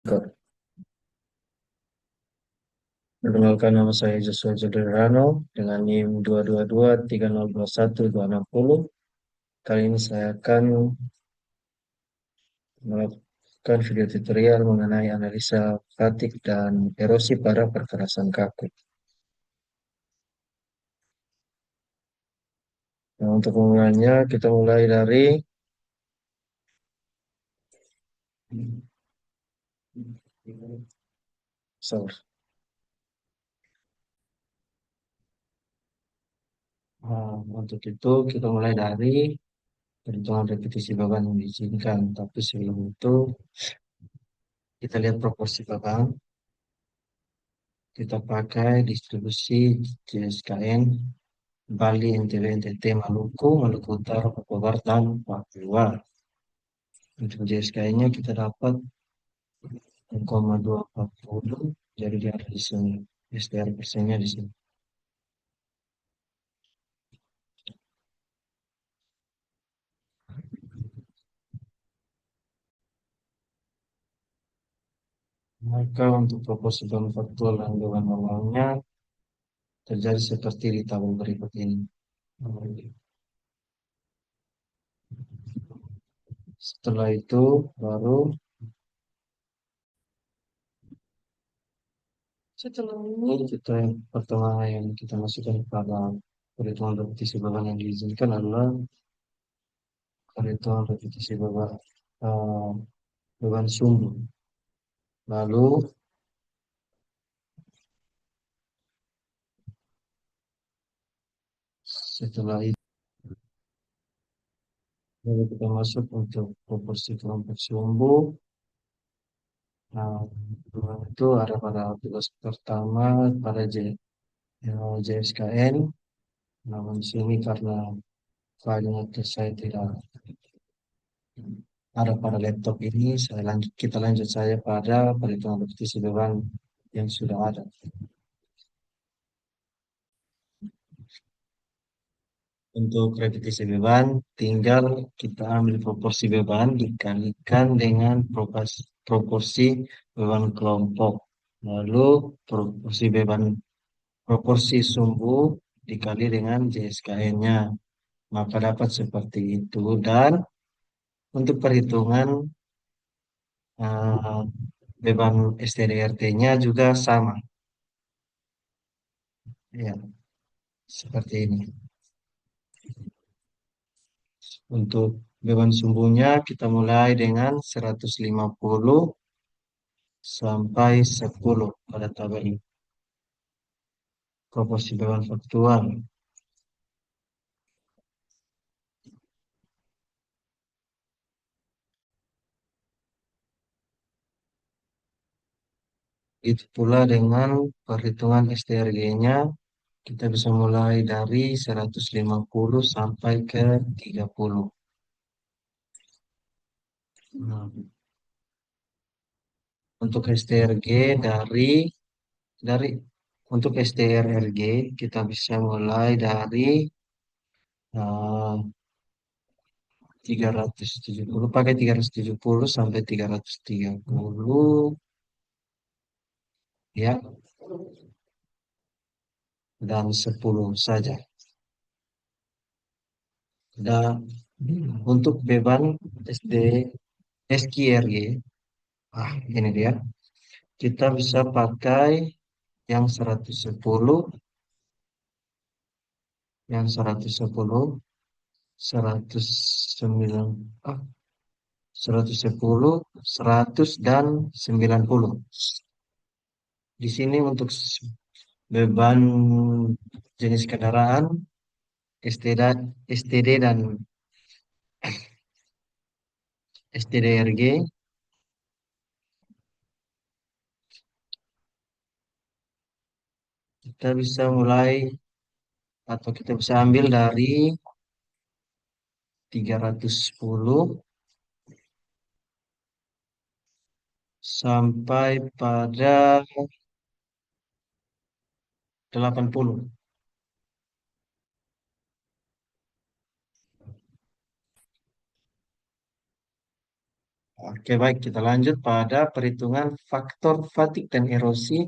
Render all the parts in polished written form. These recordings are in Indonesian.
Kak, perkenalkan nama saya Joshua Joderano dengan NIM 222302160. Kali ini saya akan melakukan video tutorial mengenai analisa statik dan erosi pada perkerasan kaku. Nah, untuk memulainya kita mulai dari source. Untuk itu kita mulai dari perhitungan repetisi beban yang diizinkan. Tapi sebelum itu kita lihat proporsi beban. Kita pakai distribusi JSKN Bali, NTB, NTT, Maluku, Maluku Utara, Papua Barat, dan Papua. Untuk JSK-nya kita dapat 0,240, jadi dia ada di sini. STR persennya di sini. Maka untuk proporsi beban faktual dan beban normalnya terjadi seperti di tabel berikut ini. Setelah itu baru setelah ini kita pertama yang kita masukkan pada perhitungan repetisi beban yang diizinkan adalah perhitungan repetisi beban eh, beban sumbu. Lalu setelah itu baru kita masuk untuk proporsi kelompok sumbu. Nah, itu ada pada tugas pertama pada JSKN. Namun di sini karena filenya saya tidak ada pada laptop ini, kita lanjut saja pada perhitungan repetisi beban yang sudah ada. Untuk repetisi beban, tinggal kita ambil proporsi beban dikalikan dengan proporsi beban kelompok. Lalu proporsi sumbu dikali dengan JSKN-nya. Maka dapat seperti itu. Dan untuk perhitungan eh, beban STRT-nya juga sama. Ya, seperti ini. Untuk beban sumbunya kita mulai dengan 150 sampai 10 pada tabel ini. Proporsi beban faktual. Itu pula dengan perhitungan STRG-nya, kita bisa mulai dari 150 sampai ke 30. Nah, untuk STRG dari untuk STRG kita bisa mulai dari eh, 370 pakai 370 sampai 330 ya, dan 10 saja. Dan untuk beban SQRG, ini dia. Kita bisa pakai yang 110, yang 110, 109, 110, 100 dan 90. Di sini untuk beban jenis kendaraan STD dan STDRG, kita bisa mulai atau kita bisa ambil dari 310 sampai pada 80. Oke, baik. Kita lanjut pada perhitungan faktor fatik dan erosi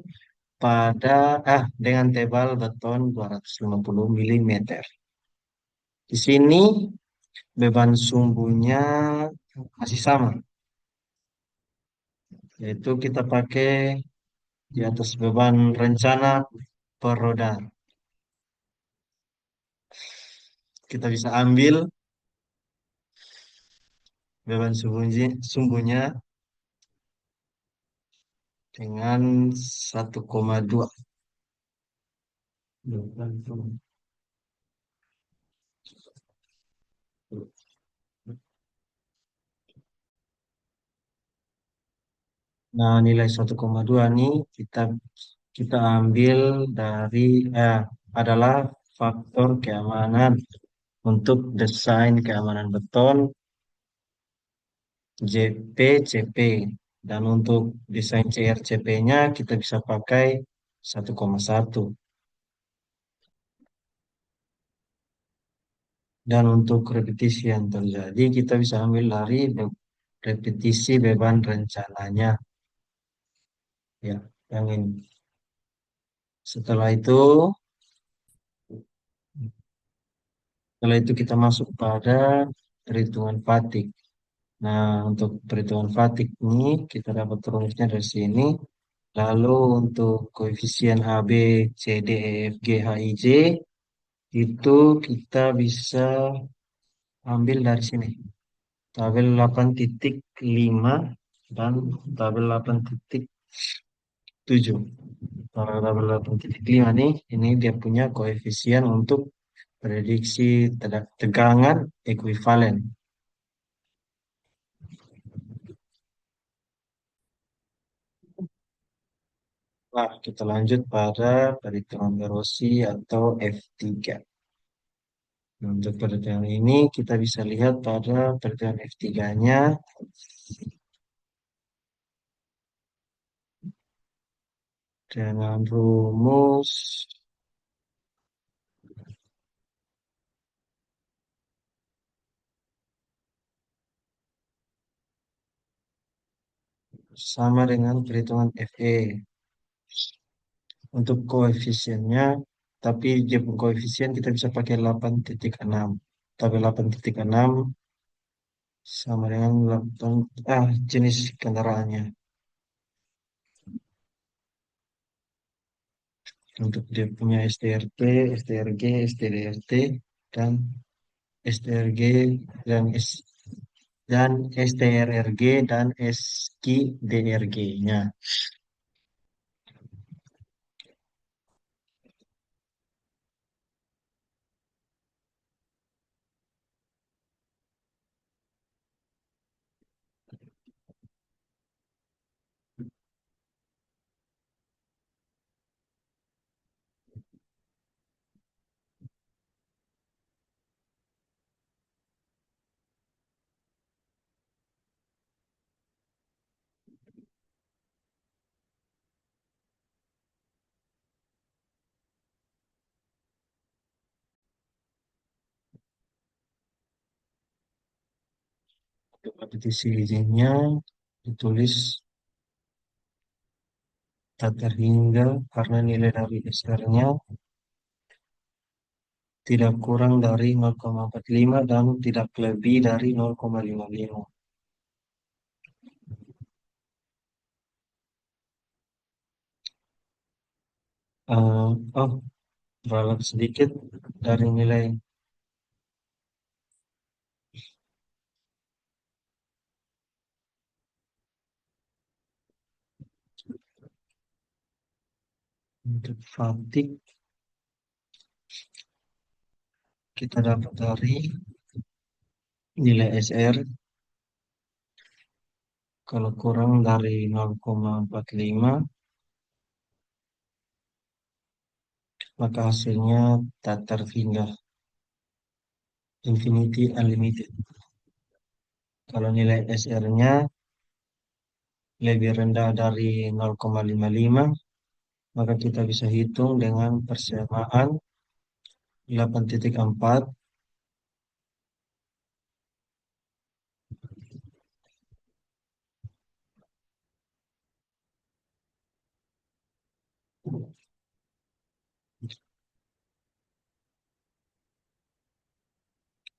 pada dengan tebal beton 250 mm. Di sini beban sumbunya masih sama, yaitu kita pakai di atas beban rencana per roda. Kita bisa ambil beban sumbunya dengan 1,2. Nah, nilai 1,2 nih kita kita ambil dari eh, adalah faktor keamanan untuk desain keamanan beton JPCP, dan untuk desain CRCP-nya kita bisa pakai 1,1. Dan untuk repetisi yang terjadi kita bisa ambil dari repetisi beban rencananya, ya, yang ini. Setelah itu setelah itu kita masuk pada perhitungan fatigue. Nah, untuk perhitungan fatigue ini kita dapat rumusnya dari sini. Lalu untuk koefisien A, B, C, D, E, F, G, H, I, J itu kita bisa ambil dari sini. Tabel 8,5 dan tabel 8,7. Kalau tabel 8,5 nih, ini dia punya koefisien untuk prediksi tegangan ekuivalen. Nah, kita lanjut pada perhitungan erosi atau F3. Nah, untuk perhitungan ini kita bisa lihat pada perhitungan F3-nya dengan rumus sama dengan perhitungan FE. Untuk koefisiennya, tapi dia pun koefisien kita bisa pakai 8,6. Tapi 8,6 sama dengan 8, jenis kendaraannya. Untuk dia punya STRT, STRG, STRT, dan STRG dan dan STRRG dan SKDRG-nya. Untuk repetisi izinnya ditulis tak terhingga karena nilai dari SR-nya tidak kurang dari 0,45 dan tidak lebih dari 0,55. Oh, beralat sedikit dari nilai untuk fatigue kita dapat dari nilai SR kalau kurang dari 0,45 maka hasilnya tak terhingga, infinity unlimited. Kalau nilai SR-nya lebih rendah dari 0,55 maka kita bisa hitung dengan persamaan 8,4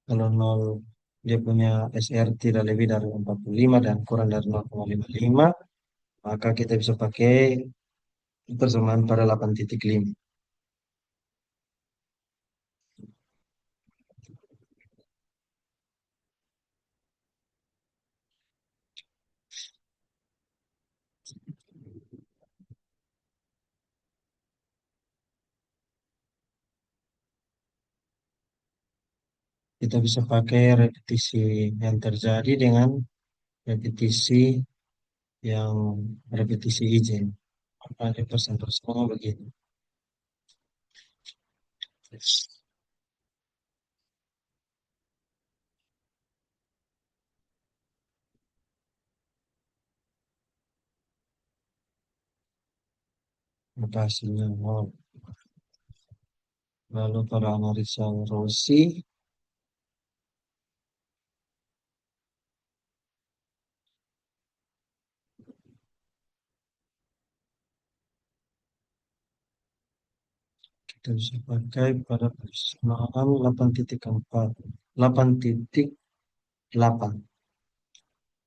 Kalau nol dia punya SR tidak lebih dari 45 dan kurang dari 0,55, maka kita bisa pakai persamaan pada 8,5. Kita bisa pakai repetisi yang terjadi dengan repetisi yang repetisi izin. Maka di persen-persennya begitu. Maka hasilnya nol. Lalu pada analisa Rossi, kita bisa pakai pada persamaan 8,4. 8,8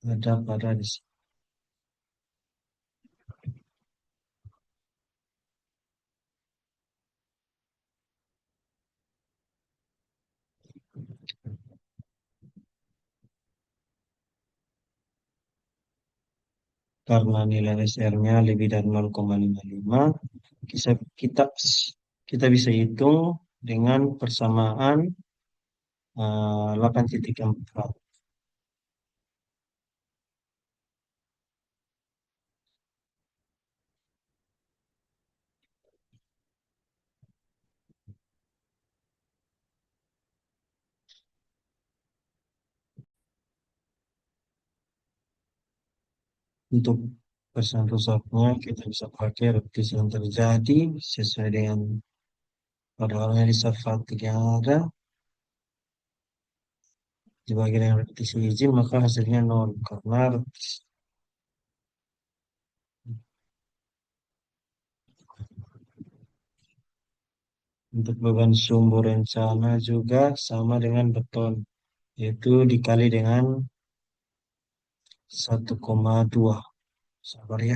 ada pada di sini. Karena nilai SR-nya lebih dari 0,55, kita, kita, kita bisa hitung dengan persamaan 8,4. Untuk persen rusaknya kita bisa pakai repetisi yang terjadi sesuai dengan pada analisa fatigue yang ada dibagi dengan repetisi izin, maka hasilnya nol karena untuk beban sumber rencana juga sama dengan beton, yaitu dikali dengan 1,2. Sabar ya.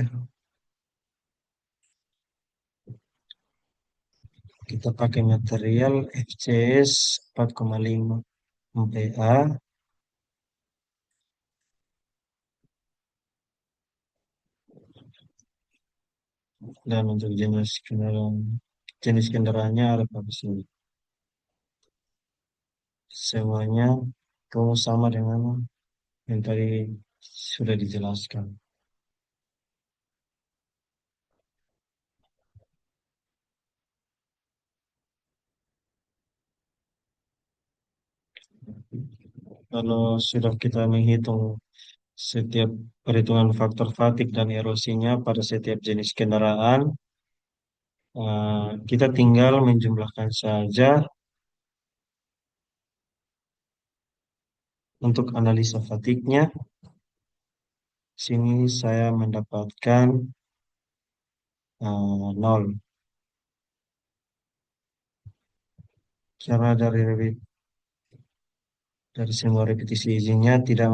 Kita pakai material FCS 4,5 MPa dan untuk jenis kendaraannya ada pada sini. Semuanya itu sama dengan yang tadi sudah dijelaskan. Kalau sudah kita menghitung setiap perhitungan faktor fatigue dan erosinya pada setiap jenis kendaraan, kita tinggal menjumlahkan saja untuk analisa fatigue-nya. Sini saya mendapatkan 0 karena dari semua repetisi izinnya tidak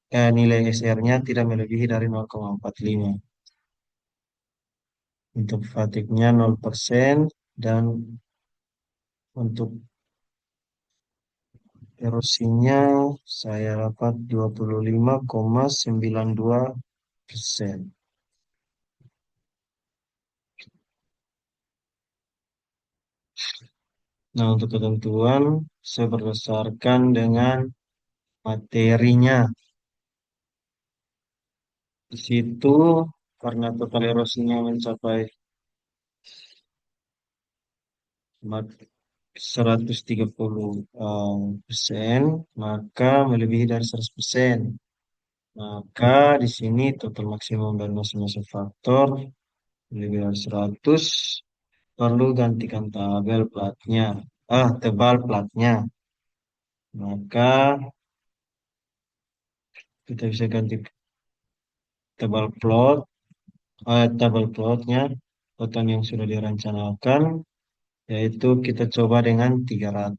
nilai SR-nya tidak melebihi dari 0,45. Untuk fatigue-nya 0% dan untuk erosinya saya dapat 25,92%. Nah, untuk ketentuan saya berdasarkan dengan materinya. Di situ karena total erosinya mencapai mat- 130 persen, maka melebihi dari 100%. Maka di sini total maksimum dan masing-masing faktor lebih dari 100. Perlu gantikan tabel platnya. Tebal platnya. Maka kita bisa ganti tebal plot, tabel plotnya. beton yang sudah direncanakan, yaitu kita coba dengan 300.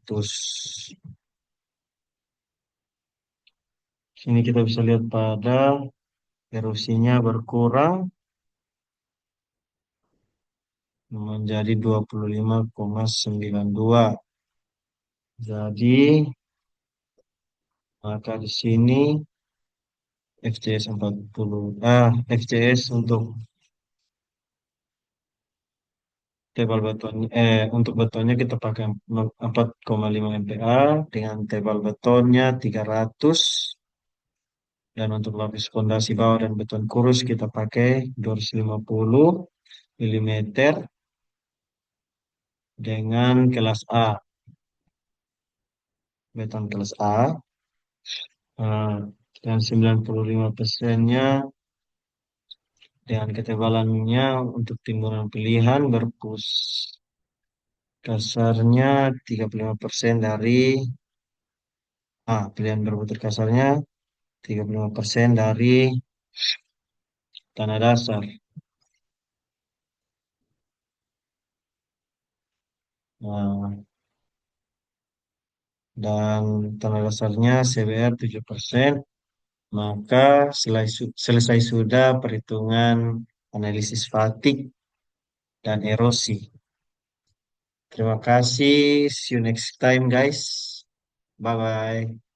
Sini kita bisa lihat pada erosinya berkurang menjadi 25,92. Jadi, maka di sini FCS 40, FCS untuk tebal beton, untuk betonnya kita pakai 4,5 MPa dengan tebal betonnya 300, dan untuk lapis fondasi bawah dan beton kurus kita pakai 250 mm dengan kelas A, beton kelas A. eh, dan 95%-nya dengan ketebalannya untuk timbunan pilihan berpus kasarnya 35% dari pilihan berbutir kasarnya 35% dari tanah dasar. Nah, dan tanah dasarnya CBR 7%. Maka selesai sudah perhitungan analisis fatik dan erosi. Terima kasih. See you next time, guys. Bye bye.